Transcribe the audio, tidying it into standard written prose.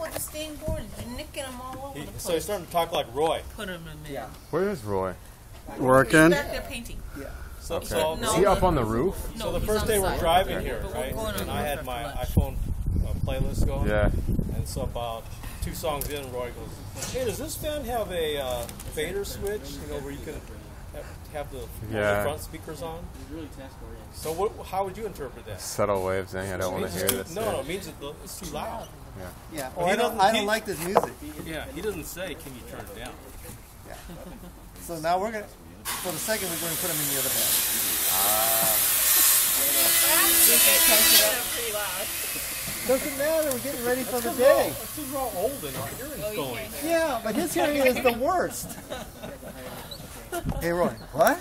with the steam board, nicking them all over the place. So he's starting to talk like Roy. Put him in there. Yeah. Where's Roy? Working. He's back there painting. Yeah. So, Okay. so, Is he up on the roof? No, so the he's first on day the we're side. driving Okay. here, But we're right? going on And the I roof had after my lunch. iPhone playlist going. Yeah. And so about 2 songs in, Roy goes, "Hey, does this fan have a fader switch? You know, where you can have the front speakers on?" So how would you interpret that? Subtle waves saying I don't want to hear this. No, it means it's too loud. Yeah. Yeah. Well, Well, I don't like this music. Yeah, he doesn't say, "Can you turn it down?" Yeah. So now we're gonna, for the second, we're going to put them in the other bag. Doesn't matter. We're getting ready for the day. It's because we're all old and our hearing's going. Yeah, but his hearing is the worst. Hey, Roy. What?